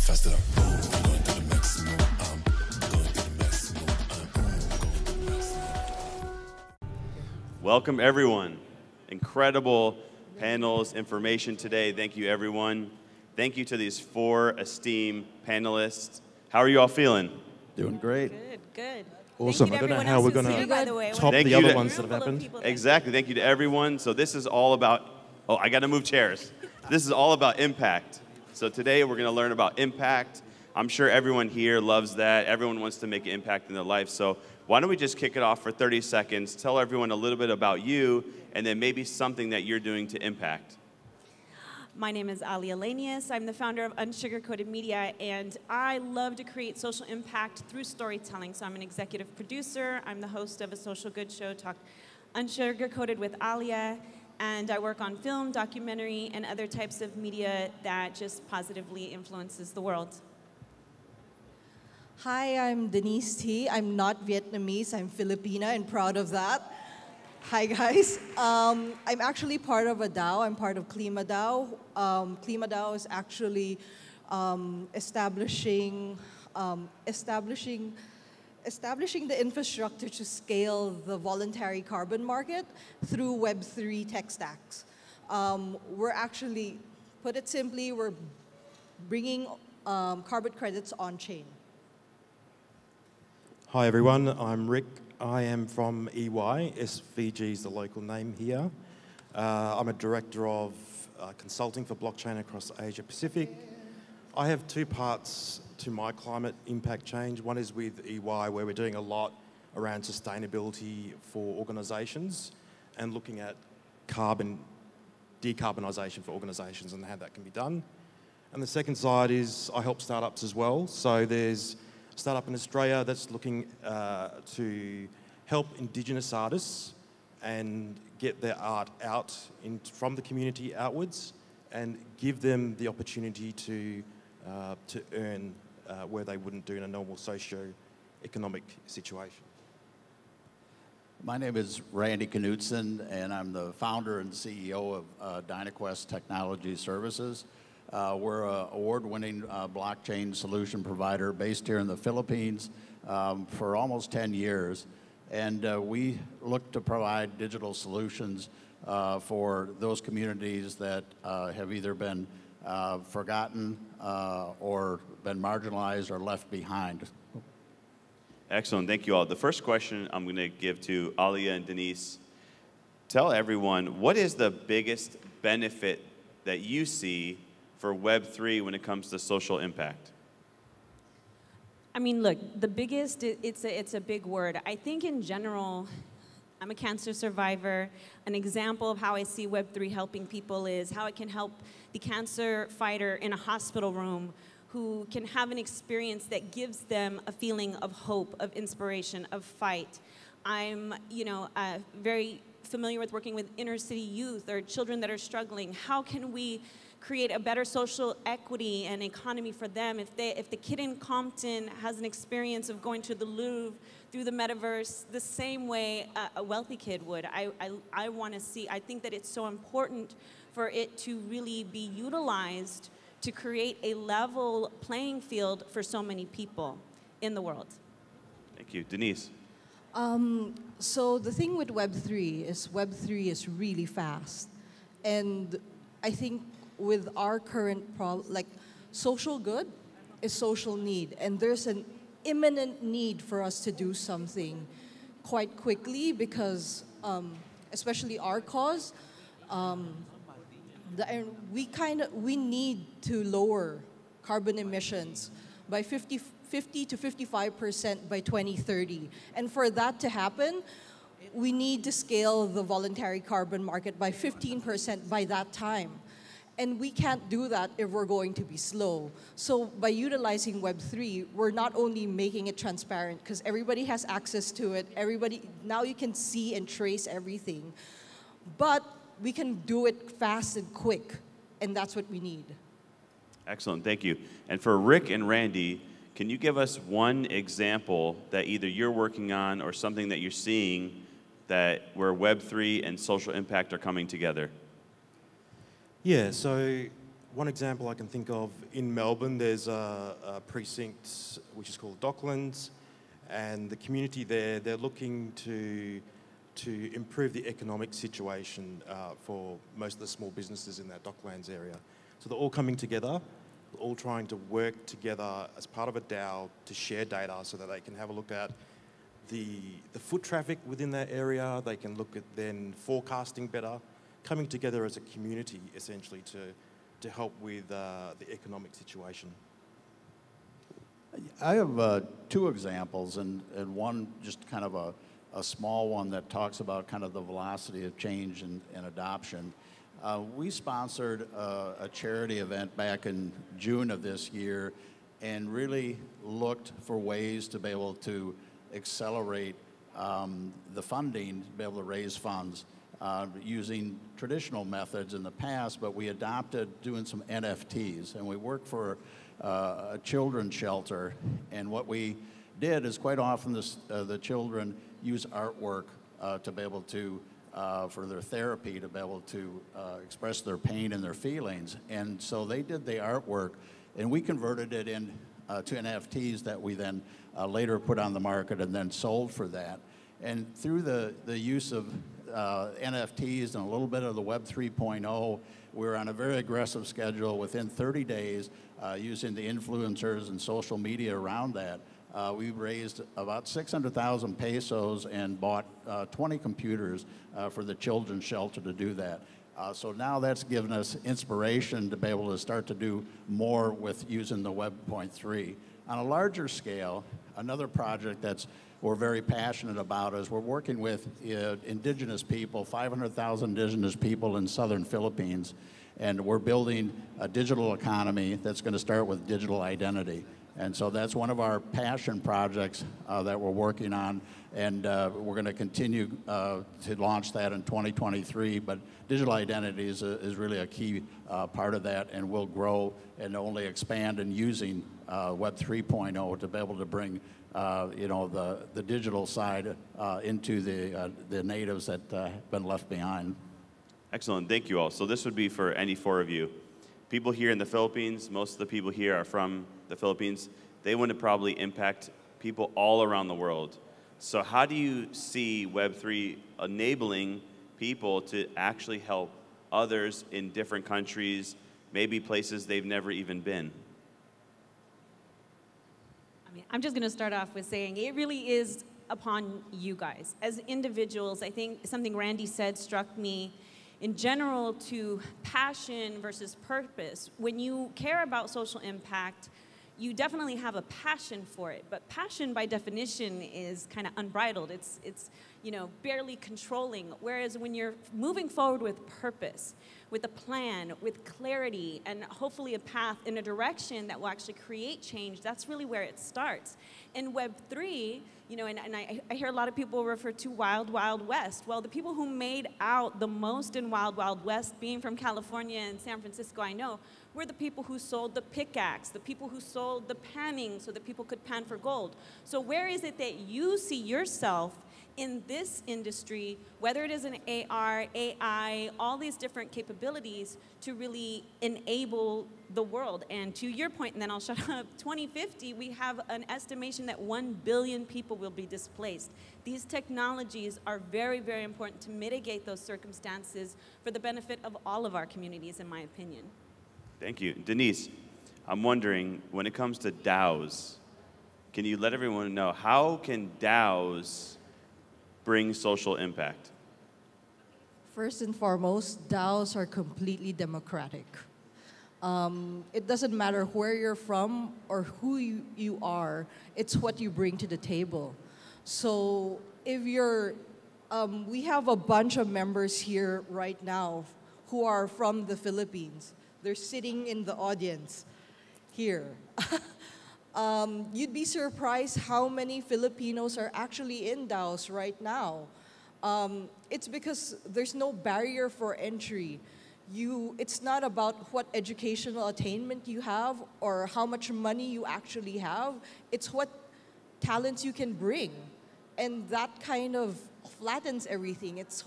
faster. Boom, going to the maximum. Going to the maximum. Going to the maximum. Welcome, everyone. Incredible panels, information today. Thank you, everyone. Thank you to these 4 esteemed panelists. How are you all feeling? Doing great. Good, good. Awesome. Thank I you to don't know everyone how else we're who's going here, by the way. to top Thank the you other to- ones that have Room full of happened. people. Exactly. Thank you to everyone. So this is all about, oh, I got to move chairs. This is all about impact. So today we're going to learn about impact. I'm sure everyone here loves that. Everyone wants to make an impact in their life. So why don't we just kick it off for 30 seconds, tell everyone a little bit about you, and then maybe something that you're doing to impact. My name is Ali Alanius. I'm the founder of Unsugarcoated Media, and I love to create social impact through storytelling. So I'm an executive producer. I'm the host of a social good show called Unsugarcoated with Alia, and I work on film, documentary, and other types of media that just positively influences the world. Hi, I'm Denise T. I'm not Vietnamese, I'm Filipina and proud of that. Hi guys. I'm actually part of a DAO. I'm part of Klima DAO. Klima DAO is actually establishing the infrastructure to scale the voluntary carbon market through Web3 tech stacks. We're actually, put it simply, we're bringing carbon credits on-chain. Hi everyone, I'm Rick. I am from EY. SVG is the local name here. I'm a director of consulting for blockchain across Asia Pacific. I have 2 parts to my climate impact change. One is with EY, where we're doing a lot around sustainability for organisations and looking at decarbonisation for organisations and how that can be done. And the second side is I help startups as well. So there's a startup in Australia that's looking to help Indigenous artists and get their art out from the community outwards and give them the opportunity to earn where they wouldn't do in a normal socio-economic situation. My name is Randy Knutson, and I'm the founder and CEO of DynaQuest Technology Services. We're an award-winning blockchain solution provider based here in the Philippines for almost 10 years. And we look to provide digital solutions for those communities that have either been forgotten or been marginalized or left behind. Excellent. Thank you all. The first question I'm going to give to Alia and Denise. Tell everyone, what is the biggest benefit that you see for Web3 when it comes to social impact? I mean, look, the biggest, it's a big word. I think in general, I'm a cancer survivor. An example of how I see Web3 helping people is how it can help the cancer fighter in a hospital room who can have an experience that gives them a feeling of hope, of inspiration, of fight. I'm, very familiar with working with inner city youth or children that are struggling. How can we create a better social equity and economy for them? If the kid in Compton has an experience of going to the Louvre through the metaverse the same way a wealthy kid would, I want to see. I think that it's so important for it to really be utilized to create a level playing field for so many people in the world. Thank you. Denise. So the thing with Web3 is really fast. And I think with our current problem, like social good is social need. And there's an imminent need for us to do something quite quickly because, especially our cause, we need to lower carbon emissions by 50 to 55% by 2030. And for that to happen, we need to scale the voluntary carbon market by 15% by that time. And we can't do that if we're going to be slow. So by utilizing Web3, we're not only making it transparent, because everybody has access to it, now you can see and trace everything, but we can do it fast and quick, and that's what we need. Excellent, thank you. And for Rick and Randy, can you give us one example that either you're working on or something that you're seeing where Web3 and social impact are coming together? Yeah, so One example I can think of in Melbourne, there's a precinct which is called Docklands, and the community there, they're looking to improve the economic situation for most of the small businesses in that Docklands area. So they're all coming together, all trying to work together as part of a DAO to share data so that they can have a look at the foot traffic within that area. They can look at then forecasting better, coming together as a community essentially to help with the economic situation. I have two examples, and one just kind of a small one that talks about kind of the velocity of change and adoption. We sponsored a charity event back in June of this year and really looked for ways to be able to accelerate the funding, to be able to raise funds using traditional methods in the past, but we adopted doing some NFTs, and we worked for a children's shelter, and what we did is quite often the children use artwork to be able to for their therapy, to be able to express their pain and their feelings. And so they did the artwork, and we converted it in to NFTs that we then later put on the market and then sold for that. And through the use of NFTs and a little bit of the Web 3.0, we were on a very aggressive schedule. Within 30 days, using the influencers and social media around that, we raised about 600,000 pesos and bought 20 computers for the children's shelter to do that. So now that's given us inspiration to be able to start to do more with using the Web 3.0. On a larger scale, another project we're very passionate about is we're working with indigenous people, 500,000 indigenous people in southern Philippines, and we're building a digital economy that's going to start with digital identity. And so that's one of our passion projects that we're working on, and we're going to continue to launch that in 2023. But digital identity is really a key part of that, and will grow and only expand in using Web 3.0 to be able to bring the digital side into the natives that have been left behind. Excellent, thank you all. So this would be for any four of you. People here in the Philippines, most of the people here are from the Philippines. They want to probably impact people all around the world. So how do you see Web3 enabling people to actually help others in different countries, maybe places they've never even been? I mean, I'm just going to start off with saying it really is upon you guys. As individuals, I think something Randy said struck me in general to passion versus purpose. When you care about social impact, you definitely have a passion for it, but passion by definition is kind of unbridled. It's barely controlling. Whereas when you're moving forward with purpose, with a plan, with clarity, and hopefully a path in a direction that will actually create change, that's really where it starts. In Web3, and I hear a lot of people refer to Wild Wild West. Well, the people who made out the most in Wild Wild West, being from California and San Francisco, I know, were the people who sold the pickaxe, the people who sold the panning so that people could pan for gold. So where is it that you see yourself in this industry, whether it is an AR, AI, all these different capabilities to really enable the world? And to your point, and then I'll shut up, 2050, we have an estimation that 1 billion people will be displaced. These technologies are very, very important to mitigate those circumstances for the benefit of all of our communities, in my opinion. Thank you. Denise, I'm wondering, when it comes to DAOs, can you let everyone know, how can DAOs bring social impact? First and foremost, DAOs are completely democratic. It doesn't matter where you're from or who you are, it's what you bring to the table. So if you're, we have a bunch of members here right now who are from the Philippines. They're sitting in the audience here. You'd be surprised how many Filipinos are actually in DAOs right now. It's because there's no barrier for entry. It's not about what educational attainment you have or how much money you actually have. It's what talents you can bring. And that kind of flattens everything. It's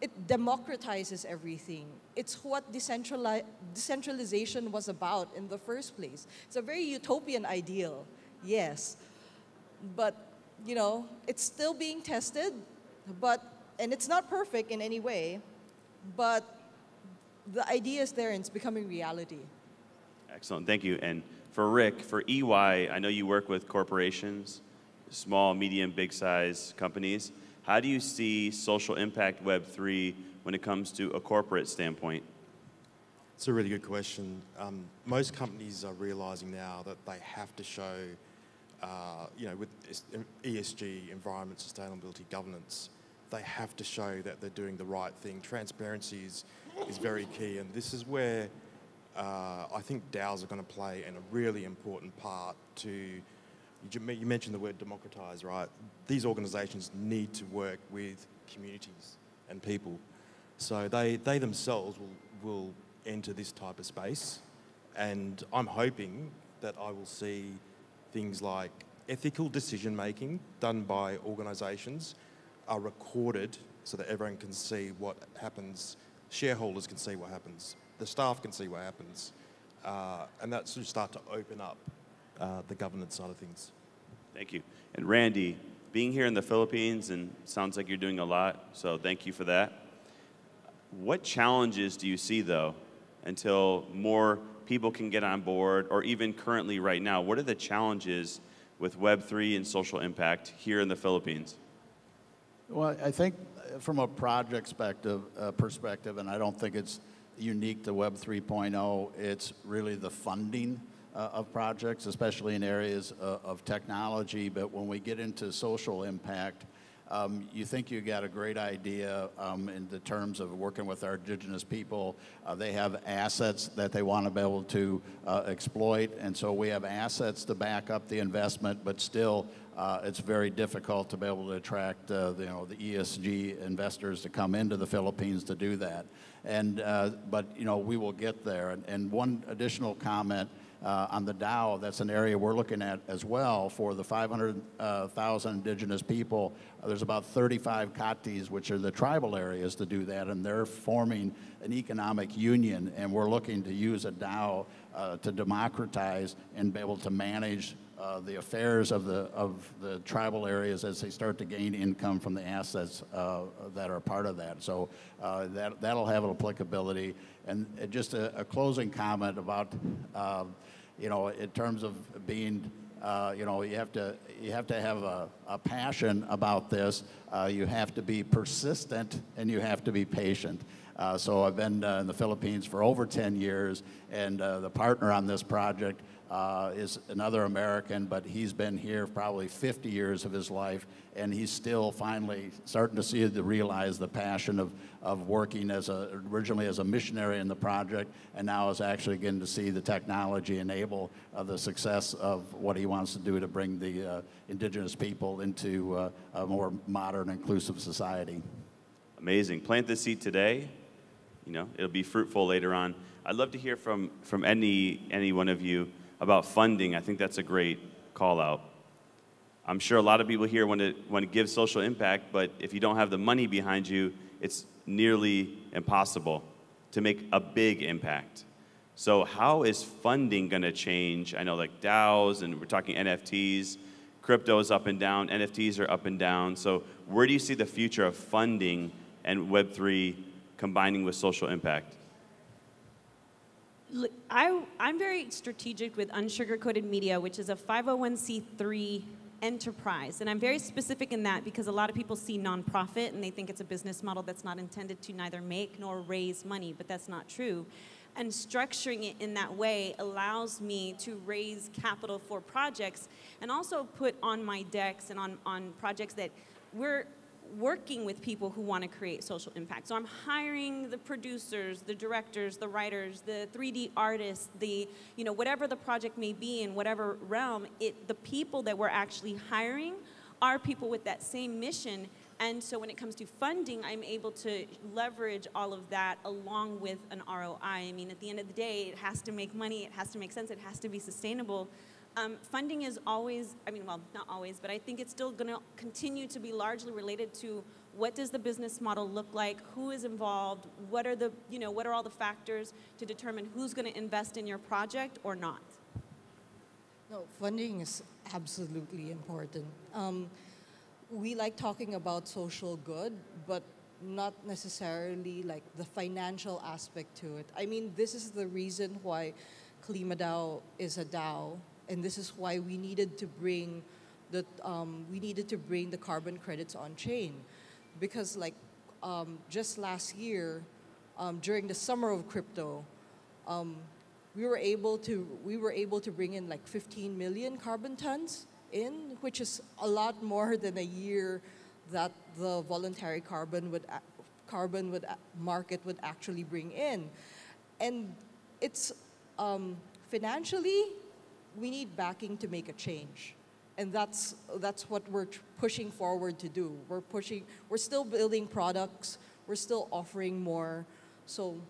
it democratizes everything. It's what decentralization was about in the first place. It's a very utopian ideal, yes. But, you know, it's still being tested, and it's not perfect in any way, but the idea is there and it's becoming reality. Excellent, thank you. And for Rick, for EY, I know you work with corporations, small, medium, big size companies. How do you see social impact Web3 when it comes to a corporate standpoint? It's a really good question. Most companies are realizing now that they have to show, you know, with ESG, environment, sustainability, governance, they have to show that they're doing the right thing. Transparency is very key, and this is where I think DAOs are going to play a really important part to, you mentioned the word democratize, right? These organizations need to work with communities and people. So they themselves will enter this type of space, and I'm hoping that I will see things like ethical decision making done by organizations are recorded so that everyone can see what happens, shareholders can see what happens, the staff can see what happens, and that should start to open up the governance side of things. Thank you. And Randy, being here in the Philippines, and sounds like you're doing a lot, so thank you for that. What challenges do you see, though, until more people can get on board, or even currently right now, what are the challenges with Web3 and social impact here in the Philippines? Well, I think from a project perspective, and I don't think it's unique to Web 3.0, it's really the funding of projects, especially in areas of technology. But when we get into social impact, you think you got a great idea in the terms of working with our indigenous people. They have assets that they want to be able to exploit, and so we have assets to back up the investment, but still it's very difficult to be able to attract the ESG investors to come into the Philippines to do that. And but we will get there. And one additional comment on the DAO, that's an area we're looking at as well. For the 500,000 indigenous people, there's about 35 katis, which are the tribal areas, to do that, and they're forming an economic union, and we're looking to use a DAO to democratize and be able to manage the affairs of the tribal areas as they start to gain income from the assets that are part of that. So that'll have an applicability. And just a closing comment about, in terms of being, you have to have a passion about this. You have to be persistent, and you have to be patient. So I've been in the Philippines for over 10 years, and the partner on this project is another American, but he's been here probably 50 years of his life, and he's still finally starting to realize the passion of working originally as a missionary in the project, and now is actually getting to see the technology enable the success of what he wants to do to bring the indigenous people into a more modern, inclusive society. Amazing. Plant the seed today. It'll be fruitful later on. I'd love to hear from any one of you about funding. I think that's a great call out. I'm sure a lot of people here want to give social impact, but if you don't have the money behind you, it's nearly impossible to make a big impact. So how is funding going to change? I know like DAOs, and we're talking NFTs, crypto is up and down, NFTs are up and down. So where do you see the future of funding and Web3 combining with social impact? I'm very strategic with Unsugar-Coated Media, which is a 501c3 enterprise. And I'm very specific in that because a lot of people see nonprofit and they think it's a business model that's not intended to neither make nor raise money, but that's not true. And structuring it in that way allows me to raise capital for projects and also put on my decks and on projects that we're working with people who want to create social impact. So I'm hiring the producers, the directors, the writers, the 3D artists, whatever the project may be in whatever realm, the people that we're actually hiring are people with that same mission. And so when it comes to funding, I'm able to leverage all of that along with an ROI. I mean, at the end of the day, it has to make money, it has to make sense, it has to be sustainable. Funding is always, well, not always, but I think it's still going to continue to be largely related to what does the business model look like? Who is involved? What are what are all the factors to determine who's going to invest in your project or not? No, funding is absolutely important. We like talking about social good, but not necessarily like the financial aspect to it. I mean, this is the reason why KlimaDAO is a DAO, and this is why we needed to bring the carbon credits on chain, because like just last year, during the summer of crypto, we were able to bring in like 15 million carbon tons in, which is a lot more than a year that the voluntary carbon market would actually bring in. And it's financially, we need backing to make a change. And that's what we're pushing forward to do. We're still building products, we're still offering more, so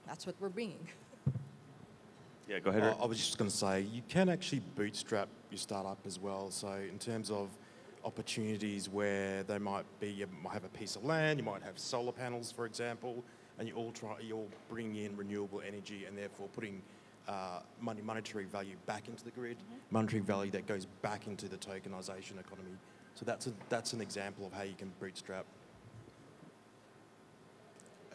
that's what we're bringing. Yeah, go ahead. Rick. I was just going to say, you can actually bootstrap your startup as well. So in terms of opportunities where you might have a piece of land, you might have solar panels, for example, and you're bringing in renewable energy and therefore putting monetary value back into the grid, monetary value that goes back into the tokenization economy. So that's an example of how you can bootstrap.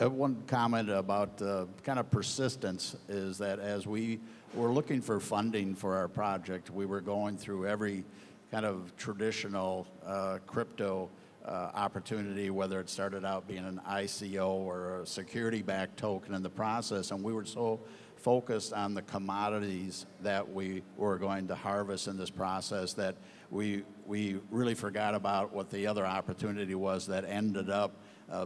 One comment about kind of persistence is that as we were looking for funding for our project, we were going through every kind of traditional crypto opportunity, whether it started out being an ICO or a security-backed token in the process, and we were so focused on the commodities that we were going to harvest in this process that we really forgot about what the other opportunity was that ended up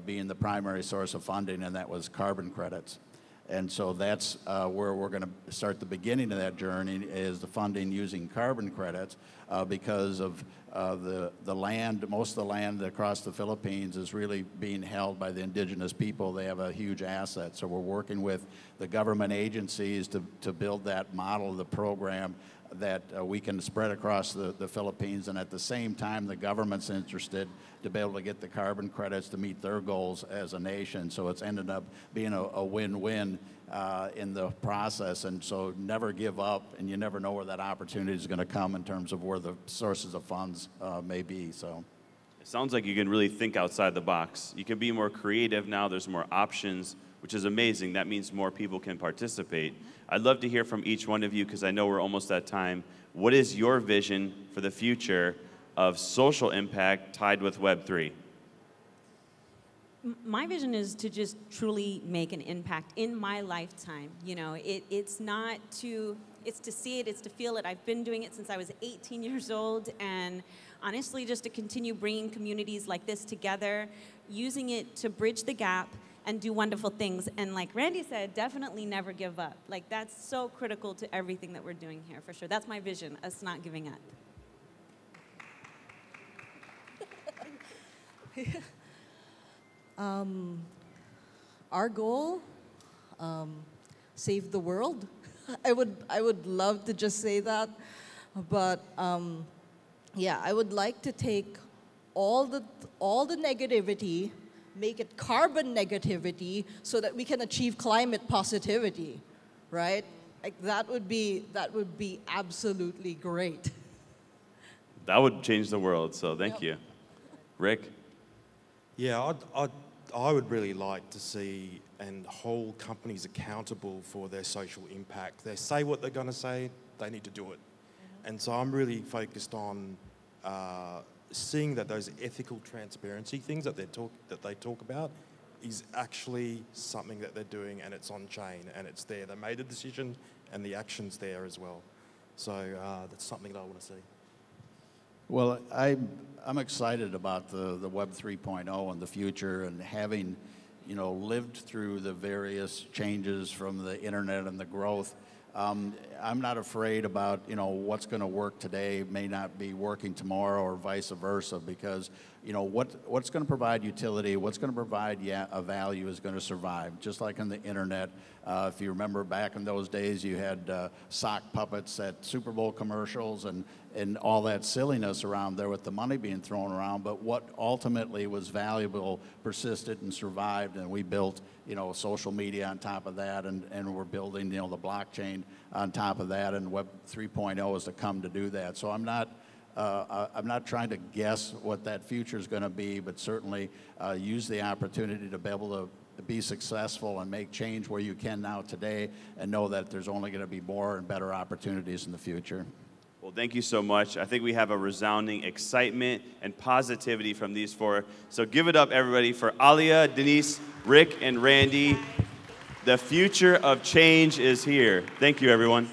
being the primary source of funding, and that was carbon credits. And so that's where we're going to start the beginning of that journey, is the funding using carbon credits, because of the land. Most of the land across the Philippines is really being held by the indigenous people. They have a huge asset. So we're working with the government agencies to build that model of the program that we can spread across the Philippines, and at the same time the government's interested to be able to get the carbon credits to meet their goals as a nation. So it's ended up being a win-win in the process, and so never give up, and you never know where that opportunity is going to come in terms of where the sources of funds may be. So it sounds like you can really think outside the box. You can be more creative now. There's more options, which is amazing. That means more people can participate. I'd love to hear from each one of you, because I know we're almost at time. What is your vision for the future of social impact tied with Web3? My vision is to just truly make an impact in my lifetime. You know, it's to see it, it's to feel it. I've been doing it since I was 18 years old, and honestly, just to continue bringing communities like this together, using it to bridge the gap and do wonderful things. And like Randy said, definitely never give up. Like, that's so critical to everything that we're doing here, for sure. That's my vision, us not giving up. Our goal, save the world. I would love to just say that, but yeah, I would like to take all the negativity, make it carbon negativity, so that we can achieve climate positivity, right? Like that would be absolutely great. That would change the world, so thank you. Rick? Yeah, I would really like to see and hold companies accountable for their social impact. They say what they're going to say, they need to do it. And so I'm really focused on seeing that those ethical transparency things that they talk about is actually something that they're doing, and it's on chain and it's there. They made a decision and the action's there as well. So that's something that I want to see. Well, I'm excited about the Web 3.0 and the future, and having, lived through the various changes from the internet and the growth. I'm not afraid about, what's going to work today may not be working tomorrow, or vice versa, because, what's going to provide utility, what's going to provide a value is going to survive. Just like on the internet, If you remember back in those days, you had sock puppets at Super Bowl commercials and all that silliness around there with the money being thrown around. But what ultimately was valuable persisted and survived, and we built, social media on top of that, and we're building, the blockchain on top of that, and Web 3.0 is to come to do that. So I'm not trying to guess what that future is going to be, but certainly use the opportunity to be able to be successful and make change where you can now today, and know that there's only going to be more and better opportunities in the future. Well, thank you so much. I think we have a resounding excitement and positivity from these four. So give it up, everybody, for Alia, Denise, Rick, and Randy. The future of change is here. Thank you, everyone.